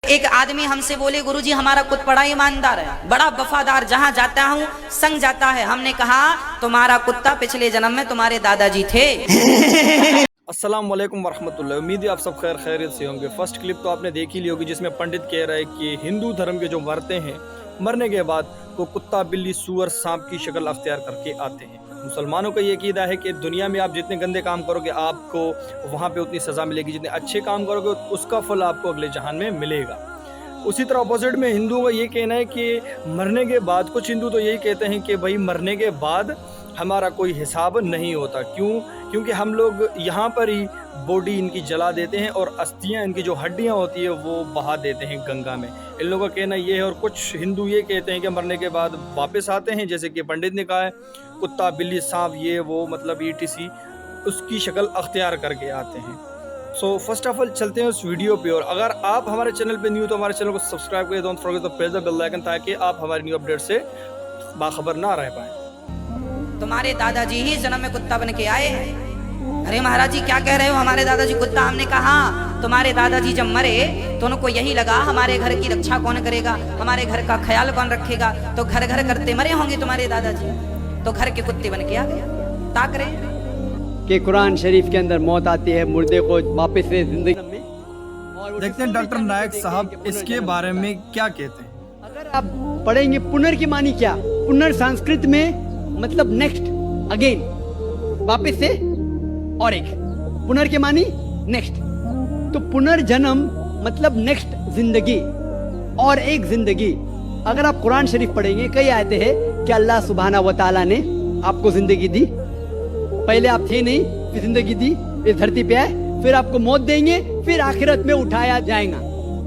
एक आदमी हमसे बोले, गुरुजी हमारा कुत्ता बड़ा ईमानदार है, बड़ा वफादार, जहाँ जाता हूँ संग जाता है। हमने कहा तुम्हारा कुत्ता पिछले जन्म में तुम्हारे दादाजी थे। अस्सलाम वालेकुम वरहमतुल्लाह। उम्मीद है आप सब खैर खैरियत से होंगे। फर्स्ट क्लिप तो आपने देख ही ली होगी जिसमें पंडित कह रहा है कि हिंदू धर्म के जो मरते हैं, मरने के बाद वो कुत्ता बिल्ली सूअर सांप की शक्ल अख्तियार करके आते हैं। मुसलमानों का ये अकीदा है कि दुनिया में आप जितने गंदे काम करोगे आपको वहाँ पे उतनी सज़ा मिलेगी, जितने अच्छे काम करोगे उसका फल आपको अगले जहान में मिलेगा। उसी तरह अपोजिट में हिंदुओं का ये कहना है कि मरने के बाद, कुछ हिंदू तो यही कहते हैं कि भाई मरने के बाद हमारा कोई हिसाब नहीं होता। क्यों? क्योंकि हम लोग यहाँ पर ही बॉडी इनकी जला देते हैं और अस्थियाँ, इनकी जो हड्डियाँ होती है वो बहा देते हैं गंगा में। इन लोगों का कहना ये है। और कुछ हिंदू ये कहते हैं कि मरने के बाद वापस आते हैं, जैसे कि पंडित ने कहा है, कुत्ता बिल्ली सांप ये वो मतलब ETC उसकी शक्ल अख्तियार करके आते हैं। सो फर्स्ट ऑफ ऑल चलते हैं उस वीडियो पे। और अगर आप हमारे चैनल पे न्यू तो हमारे चैनल को सब्सक्राइब करें, don't forget to press the bell icon, ताकि आप हमारी न्यू अपडेट से बाखबर ना रह पाएँ। तुम्हारे दादाजी ही जन्म में कुत्ता बन के आए हैं। अरे महाराज जी क्या कह रहे हो, हमारे दादाजी कुत्ता? हमने कहा तुम्हारे दादाजी जब मरे तो उनको यही लगा हमारे घर की रक्षा कौन करेगा, हमारे घर का ख्याल कौन रखेगा, तो घर घर करते मरे होंगे तुम्हारे दादाजी, तो घर के कुत्ते बन के आ गए। ताक रहे कि कुरान शरीफ के अंदर मौत आती है, मुर्दे को वापस से जिंदगी में। और देखते हैं डॉक्टर नायक साहब इसके बारे में क्या कहते हैं। अगर आप पढ़ेंगे पुनर की मानी क्या, पुनर संस्कृत में मतलब नेक्स्ट, अगेन, वापस से और एक, पुनर के मानी नेक्स्ट। तो पुनर्जन्म मतलब नेक्स्ट जिंदगी और एक जिंदगी। अगर आप कुरान शरीफ पढ़ेंगे, कई आयतें हैं कि अल्लाह सुब्हाना व तआला ने आपको जिंदगी दी, पहले आप थे नहीं, फिर जिंदगी दी, इस धरती पे आए, फिर आपको मौत देंगे, फिर आखिरत में उठाया जाएगा।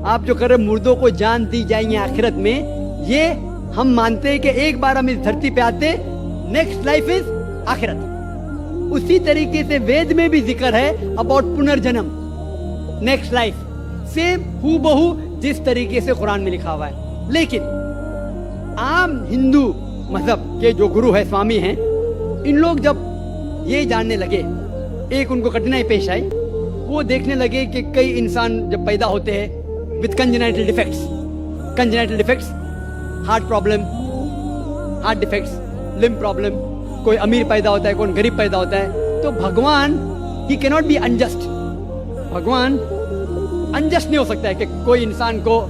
आप जो कर रहे मुर्दों को जान दी जाएंगे आखिरत में, ये हम मानते हैं कि एक बार हम इस धरती पे आते, नेक्स्ट लाइफ इज आखिरत। उसी तरीके से वेद में भी जिक्र है अबाउट पुनर्जन्म, नेक्स्ट लाइफ, सेम हूबहू जिस तरीके से कुरान में लिखा हुआ है। लेकिन आम हिंदू मजहब के जो गुरु है, स्वामी हैं, इन लोग जब ये जानने लगे, एक उनको कठिनाई पेश आई, वो देखने लगे कि कई इंसान जब पैदा होते हैं with congenital defects, heart problem, heart defects, limb problem, कोई अमीर पैदा होता है, कोई गरीब पैदा होता है, तो भगवान he can not be unjust. भगवान अनजस्ट नहीं हो सकता है कि कोई इंसान को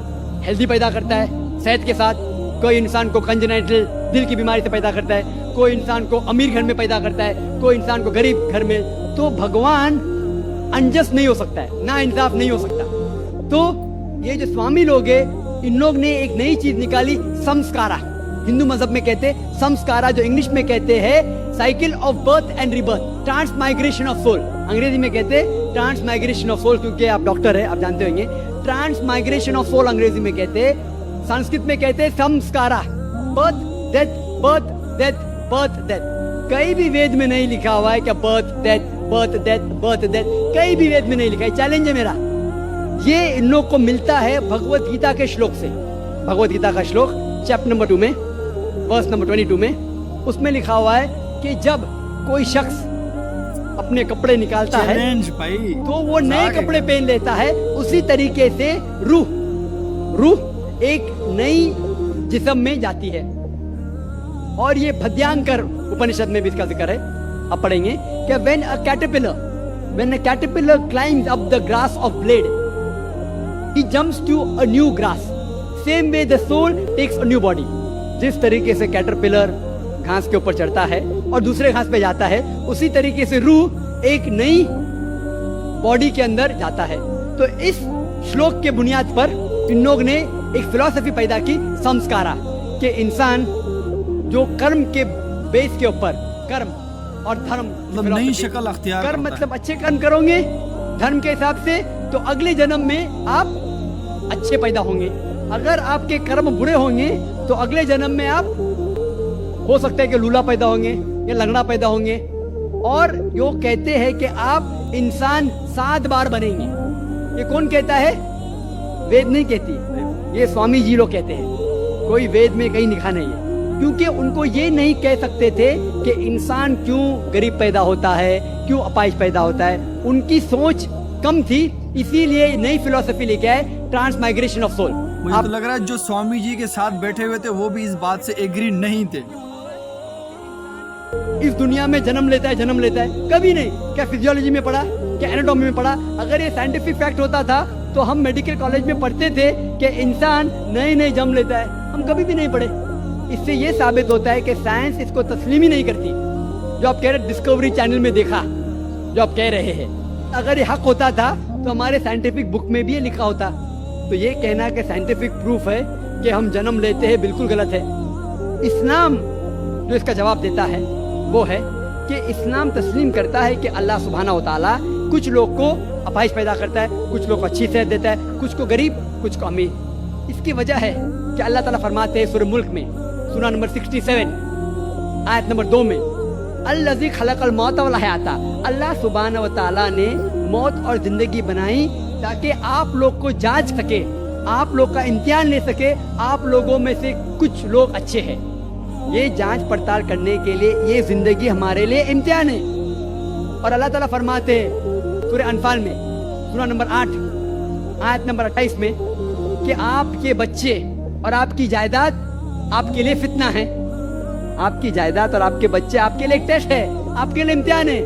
हेल्दी पैदा करता है सेहत के साथ, कोई इंसान को कंजेनाइटल दिल की बीमारी से पैदा करता है, कोई इंसान को अमीर घर में पैदा करता है, कोई इंसान को गरीब घर में। तो भगवान अनजस्ट नहीं हो सकता है, ना इंसाफ नहीं हो सकता। तो ये जो स्वामी लोग हैं, इन लोग ने एक नई चीज निकाली, संस्कारा। हिंदू मजहब में कहते हैं संस्कारा, जो इंग्लिश में कहते हैं cycle of birth and rebirth, transmigration of soul. अंग्रेजी में कहते हैं ट्रांसमाइग्रेशन ऑफ सोल, क्योंकि आप डॉक्टर है, आप जानते होंगे। ट्रांसमाइग्रेशन ऑफ सोल अंग्रेजी में कहते हैं, संस्कृत में कहते हैं संस्कारा, birth death, birth death, birth death. कहीं भी वेद में नहीं लिखा हुआ है कि birth death, birth death, birth death, कहीं भी वेद में नहीं लिखा है। चैलेंज है मेरा, ये इन लोग को मिलता है भगवत गीता के श्लोक से। भगवत गीता का श्लोक चैप्टर नंबर 2 में, वर्स नंबर 22 में, उसमें लिखा हुआ है कि जब कोई शख्स अपने कपड़े निकालता है तो वो नए कपड़े पहन लेता है। उसी तरीके से रूह एक नई जिस्म में जाती है। और ये भद्यांकर उपनिषद में भी इसका जिक्र है, आप पढ़ेंगे कि when a caterpillar climbs up the grass of blade, he jumps to a new grass. Same way the soul takes a new body. जिस तरीके से कैटरपिलर घास के ऊपर चढ़ता है और दूसरे घास पे जाता है, उसी तरीके से रूह एक नई बॉडी के अंदर जाता है। तो इस श्लोक के बुनियाद पर इन लोग ने एक फिलॉसफी पैदा की, संस्कारा, कि इंसान जो कर्म के बेस के ऊपर, कर्म और धर्म मतलब नई शक्ल अख्तियार, कर्म मतलब अच्छे कर्म करोगे धर्म के हिसाब से, तो अगले जन्म में आप अच्छे पैदा होंगे। अगर आपके कर्म बुरे होंगे तो अगले जन्म में आप हो सकता है कि लूला पैदा होंगे या लंगड़ा पैदा होंगे। और यो कहते हैं कि आप इंसान 7 बार बनेंगे। ये कौन कहता है? वेद नहीं कहती, ये स्वामी जी लोग कहते हैं। कोई वेद में कहीं लिखा नहीं है, क्योंकि उनको ये नहीं कह सकते थे कि इंसान क्यों गरीब पैदा होता है, क्यों अपाहिज पैदा होता है। उनकी सोच कम थी, इसीलिए नई फिलॉसफी लेके आए ट्रांसमाइग्रेशन ऑफ सोल। मुझे तो लग रहा है जो स्वामी जी के साथ बैठे हुए थे वो भी इस बात से एग्री नहीं थे। इस दुनिया में जन्म लेता है, कभी नहीं। क्या फिजियोलॉजी में पढ़ा, क्या एनाटॉमी में पढ़ा? अगर ये साइंटिफिक फैक्ट होता था तो हम मेडिकल कॉलेज में पढ़ते थे कि इंसान नए जन्म लेता है, हम कभी भी नहीं पढ़े। इससे ये साबित होता है कि साइंस इसको तस्लीम ही नहीं करती। जो आप कह रहे डिस्कवरी चैनल में देखा, जो आप कह रहे हैं, अगर ये हक होता था तो हमारे साइंटिफिक बुक में भी ये लिखा होता। तो ये कहना कि साइंटिफिक प्रूफ है कि हम जन्म लेते हैं, बिल्कुल गलत है। इस्लाम जो इसका जवाब देता है वो है कि इस्लाम तस्लीम करता है कि अल्लाह सुब्हाना व तआला कुछ लोग को अपाहिज पैदा करता है, कुछ लोग को अच्छी सेहत देता है, कुछ को गरीब, कुछ को अमीर। इसकी वजह है कि अल्लाह ताला फरमाते हैं सूरह मुल्क में, सूरा नंबर 67 आयत नंबर 2 में, अल्लज़ी खलक़ल मौत वल हयाता, अल्लाह सुब्हाना व तआला ने मौत और जिंदगी बनाई ताकि आप लोग को जांच सके, आप लोग का इम्तिहान ले सके, आप लोगों में से कुछ लोग अच्छे हैं। ये जांच पड़ताल करने के लिए ये जिंदगी हमारे लिए इम्तिहान है। और अल्लाह ताला फरमाते हैं सूरह अनफाल में, सूरा नंबर 8 आयत नंबर 28 में, कि आपके बच्चे और आपकी जायदाद आपके लिए फितना है। आपकी जायदाद और आपके बच्चे आपके लिए एक टेस्ट है, आपके लिए इम्तिहान है।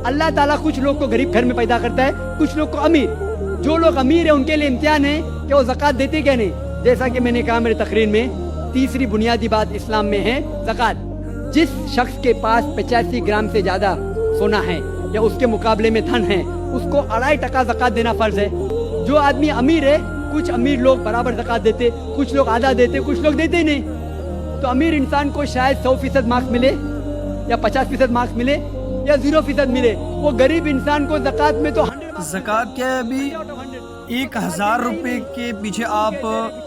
अल्लाह ताला कुछ लोग को गरीब घर में पैदा करता है, कुछ लोग को अमीर। जो लोग अमीर है उनके लिए इम्तिहान है कि वो ज़कात देते क्या नहीं। जैसा कि मैंने कहा मेरी तकरीर में, तीसरी बुनियादी बात इस्लाम में है ज़कात। जिस शख्स के पास 85 ग्राम से ज्यादा सोना है या उसके मुकाबले में धन है, उसको 2.5% ज़कात देना फर्ज है। जो आदमी अमीर है, कुछ अमीर लोग बराबर ज़कात देते, कुछ लोग आधा देते, कुछ लोग देते ही नहीं। तो अमीर इंसान को शायद 100% मार्क्स मिले या 50% मार्क्स मिले या 0% मिले। वो गरीब इंसान को ज़कात में तो 100 ज़कात क्या है? अभी 1000 रुपए के पीछे आप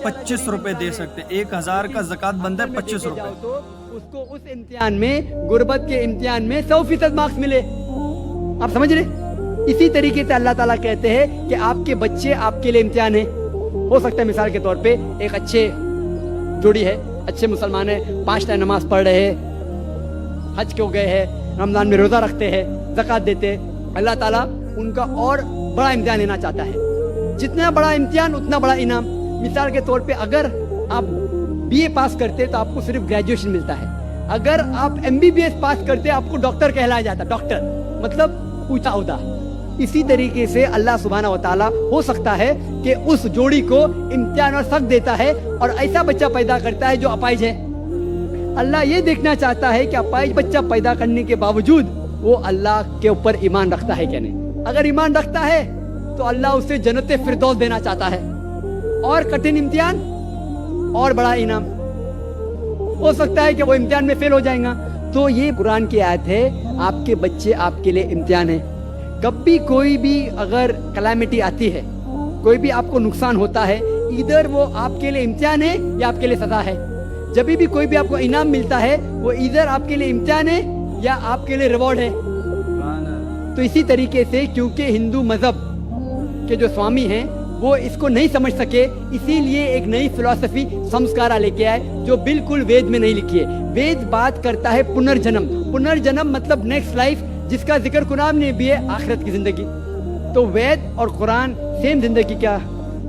25 रुपए दे सकते हैं। 1000 का ज़कात बनता है 25 रुपए। तो उसको उस इम्तिहान में, गुर्बत के इम्तिहान में 100% मार्क्स मिले। आप समझ रहे? इसी तरीके से अल्लाह ताला कहते हैं कि आपके बच्चे आपके लिए इम्तिहान है। हो सकता है मिसाल के तौर पे एक अच्छे जोड़ी है, अच्छे मुसलमान है, 5 टाइम नमाज पढ़ रहे हैं, हज को गए हैं, रमजान में रोजा रखते हैं, ज़कात देते हैं। अल्लाह ताला उनका और बड़ा इम्तिहान लेना चाहता है। जितना बड़ा इम्तिहान उतना बड़ा इनाम। मिसाल के तौर पे अगर आप BA पास करते तो आपको सिर्फ ग्रेजुएशन मिलता है। अगर आप MBBS पास करते आपको डॉक्टर कहलाया जाता। डॉक्टर मतलब ऊंचा ओहदा। इसी तरीके से अल्लाह सुब्हाना व तआला हो सकता है कि उस जोड़ी को इम्तिहान और सख्त देता है और ऐसा बच्चा पैदा करता है जो अपाहिज है। अल्लाह ये देखना चाहता है कि अपाहिज बच्चा पैदा करने के बावजूद वो अल्लाह के ऊपर ईमान रखता है क्या नहीं। अगर ईमान रखता है तो अल्लाह उसे जन्नत फिरदौस देना चाहता है। और कठिन इम्तिहान और बड़ा इनाम। हो सकता है कि वो इम्तिहान में फेल हो जाएगा। तो ये कुरान की आयत है, आपके बच्चे आपके लिए इम्तिहान है। कभी कोई भी अगर कलामिटी आती है, कोई भी आपको नुकसान होता है, इधर वो आपके लिए इम्तिहान है या आपके लिए सजा है। जब भी कोई भी आपको इनाम मिलता है, वो इधर आपके लिए इम्तिहान है या आपके लिए रिवॉर्ड है। तो इसी तरीके से क्योंकि हिंदू मजहब के जो स्वामी हैं वो इसको नहीं समझ सके, इसीलिए एक नई फिलॉसफी संस्कारा लेके आए जो बिल्कुल वेद में नहीं लिखी है। वेद बात करता है पुनर्जन्म। पुनर्जन्म मतलब नेक्स्ट लाइफ, जिसका जिक्र कुरान में भी है, आखिरत की जिंदगी। तो वेद और कुरान सेम जिंदगी क्या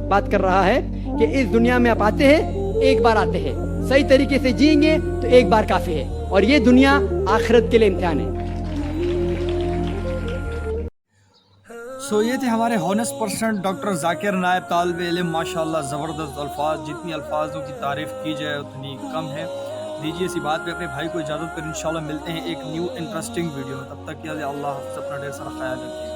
बात कर रहा है कि इस दुनिया में आप आते हैं, एक बार आते हैं, सही तरीके से जिएंगे तो एक बार काफी है, और ये दुनिया आखिरत के लिए इम्तिहान है। सो ये थे हमारे हॉनेस्ट पर्सन डॉक्टर जाकिर नायब तालिब इल्म। माशाल्लाह ज़बरदस्त अल्फाज, जितनी अल्फाजों की तारीफ़ की जाए उतनी कम है। दीजिए इसी बात पे अपने भाई को इजाज़त, पर इंशाल्लाह मिलते हैं एक न्यू इंटरेस्टिंग वीडियो में। तब तक के लिए अल्लाह हाफ़िज़, अपना ढेर सारा ख्याल रखिए।